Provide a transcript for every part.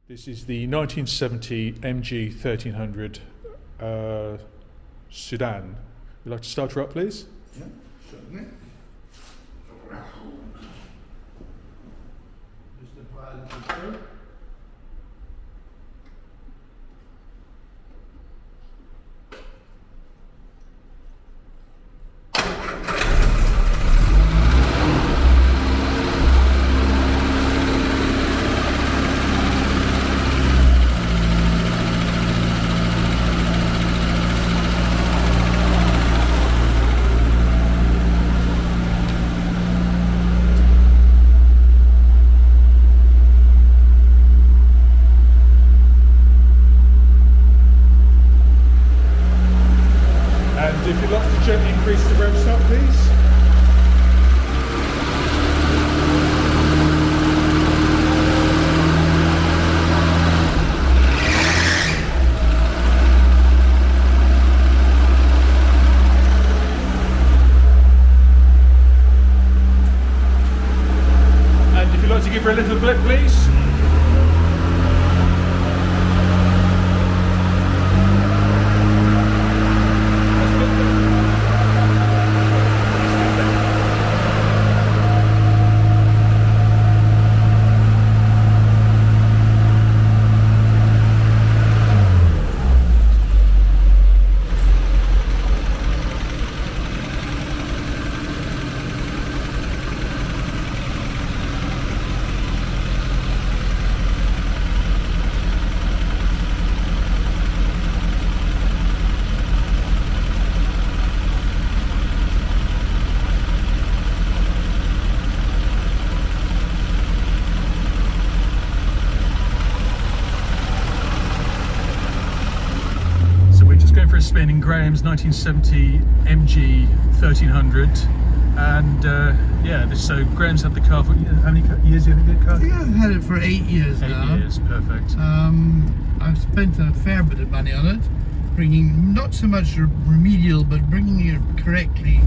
This is the 1970 MG 1300 sedan. Would you like to start her up, please? Yeah, certainly. Just apply the control. And if you'd like to gently increase the revs up, please. And if you'd like to give her a little blip, please. Going for a spin in Graham's 1970 MG 1300, and yeah, so Graham's had the car for how many years have you had the car? I think I've had it for 8 years now. 8 years, perfect. I've spent a fair bit of money on it, bringing not so much remedial, but bringing it correctly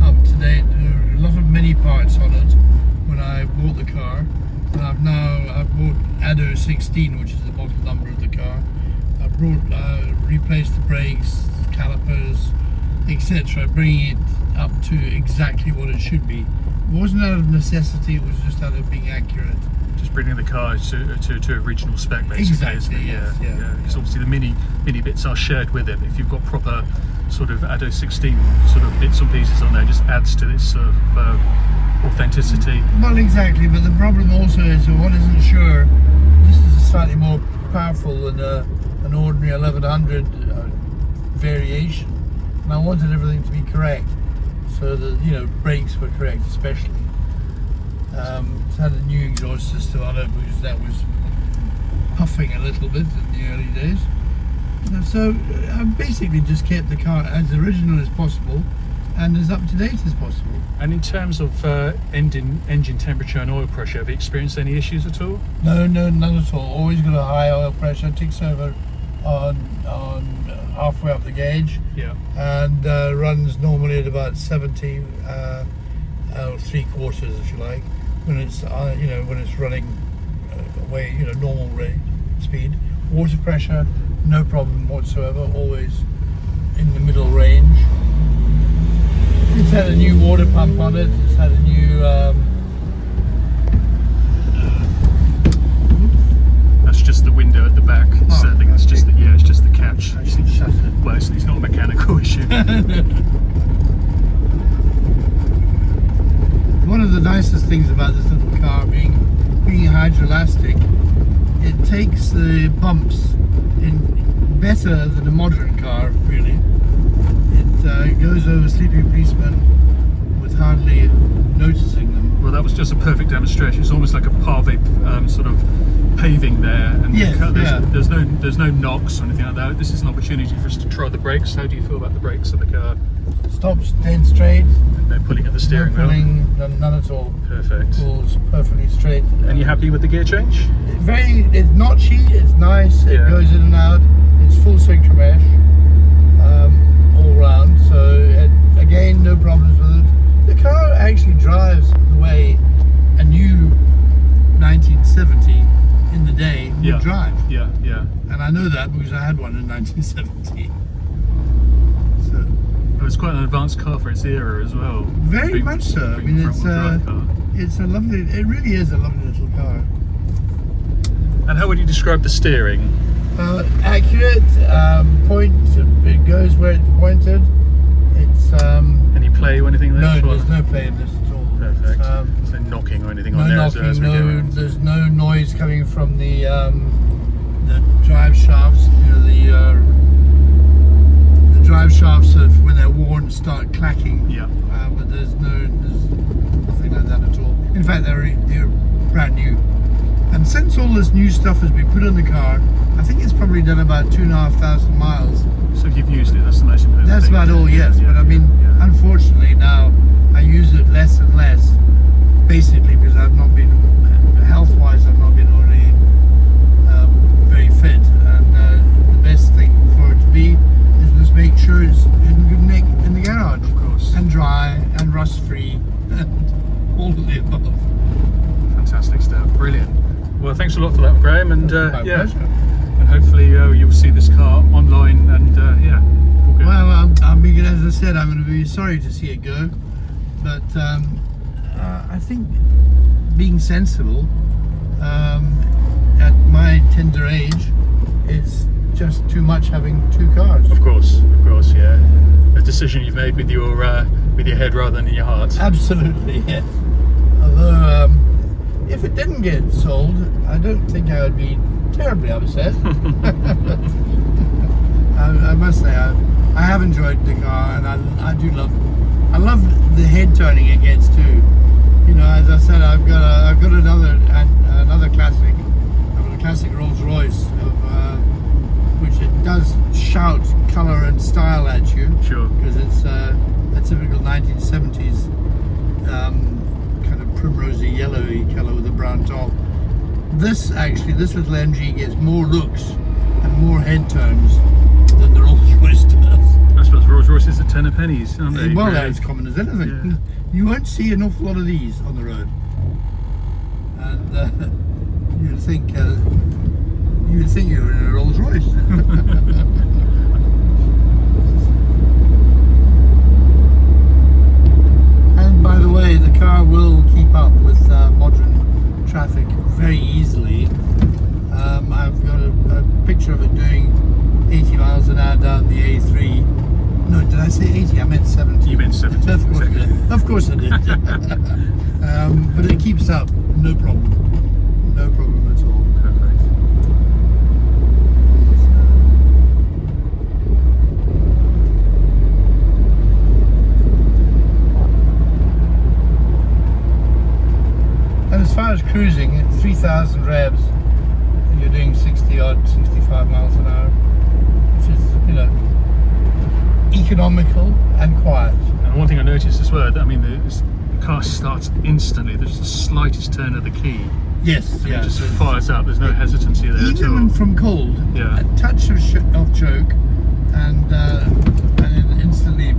up to date. There were a lot of mini parts on it when I bought the car, and I've bought ADO 16, which is the model number of the car. I replaced the brakes, calipers, etc., bringing it up to exactly what it should be. It wasn't out of necessity, it was just out of being accurate. Just bringing the car to original spec, basically. Exactly, yes, yeah. Because obviously the mini bits are shared with it. If you've got proper sort of ADO 16 sort of bits and pieces on there, it just adds to this sort of authenticity. Well, exactly, but the problem also is that one isn't sure. This is slightly more powerful than an ordinary 1100 variation, and I wanted everything to be correct, so that brakes were correct, especially. It's had a new exhaust system on it, that was puffing a little bit in the early days. And so I basically just kept the car as original as possible and as up to date as possible. And in terms of engine temperature and oil pressure, have you experienced any issues at all? No, none at all. Always got a high oil pressure. Ticks over on halfway up the gauge. Yeah. And runs normally at about 70 or 3/4, if you like, when it's when it's running away, normal rate speed. Water pressure, no problem whatsoever. Always in the middle range. It's had a new water pump on it. It's had a new. That's just the window at the back. So I think it's just it's just the catch. I should shut it. Well, it's not a mechanical issue. One of the nicest things about this little car being hydroelastic, it takes the bumps in better than a modern car, really. It goes over sleeping policemen with hardly noticing them. Well, that was just a perfect demonstration. It's almost like a pave sort of paving there, and yes, there's no knocks or anything like that. This is an opportunity for us to try the brakes. How do you feel about the brakes of the car? Stops dead straight. And no pulling at the steering wheel. None at all. Perfect. Pulls perfectly straight. And you happy with the gear change? It's notchy. It's nice. It goes in and out. It's full synchro mesh all round. So again, no problems with it. The car actually drives the way a new 1970 in the day would Yeah. drive. Yeah, yeah. And I know that because I had one in 1970. So, It was quite an advanced car for its era as well. very Big- much so. I big mean, it's front-wheel drive car. a lovely, it really is a lovely little car. And how would you describe the steering? Accurate, point, it goes where it's pointed. It's, Any play or anything there? no, there's no play in this at all. Perfect. It's, So knocking or anything no on there knocking, as we go no, around. there's no noise coming from the drive shafts. You know, the drive shafts of when they're worn start clacking. Yeah. But there's nothing like that at all. In fact, they're brand new. And since all this new stuff has been put in the car, I think it's probably done about 2,500 miles. So if you've used it, that's the most important That's thing. about all, yes. Yeah, But I mean, yeah. unfortunately now I use it less and less, basically because I've not been, health-wise, I've not been really very fit. And the best thing for it to be is just make sure it's in good nick in the garage. Of course. And dry and rust-free and all of the above. Fantastic stuff. Brilliant. Well, thanks a lot for that, Graham. And My yeah, pleasure. and hopefully you'll see this car online. And yeah, all good. Well, I'm being, as I said, I'm going to be sorry to see it go, but I think being sensible at my tender age, it's just too much having two cars. Of course, yeah. A decision you've made with your head rather than in your heart. Absolutely, yes. Although, if it didn't get sold, I don't think I would be terribly upset. I must say, I have enjoyed the car, and I love the head turning it gets too. You know, as I said, I've got another classic. I've got a classic Rolls Royce which it does shout colour and style at you. Sure. Because it's a typical 1970s kind of primrosy yellowy colour with a brown top. This little MG gets more looks and more head turns than the Rolls Royce does. I suppose Rolls Royces are 10 pennies, aren't they? Well, really? they're as common as anything. Yeah. You won't see an awful lot of these on the road, and you'd think you're in a Rolls Royce. And by the way, the car will keep up with modern traffic very easily. I've got a picture of it doing 80 miles an hour down the A3. No, did I say 80? I meant 70. You meant 70. Of course I did. Of course I did. But it keeps up, no problem. No problem at all. Perfect. And as far as cruising, at 3,000 revs, you're doing 65 miles an hour, which is, you know, economical and quiet. And one thing I noticed as well, I mean, the car starts instantly. There's the slightst turn of the key, Yes, and yeah. it just fires up. There's no hesitancy there at all. Even from cold, Yeah. a touch of choke, and it instantly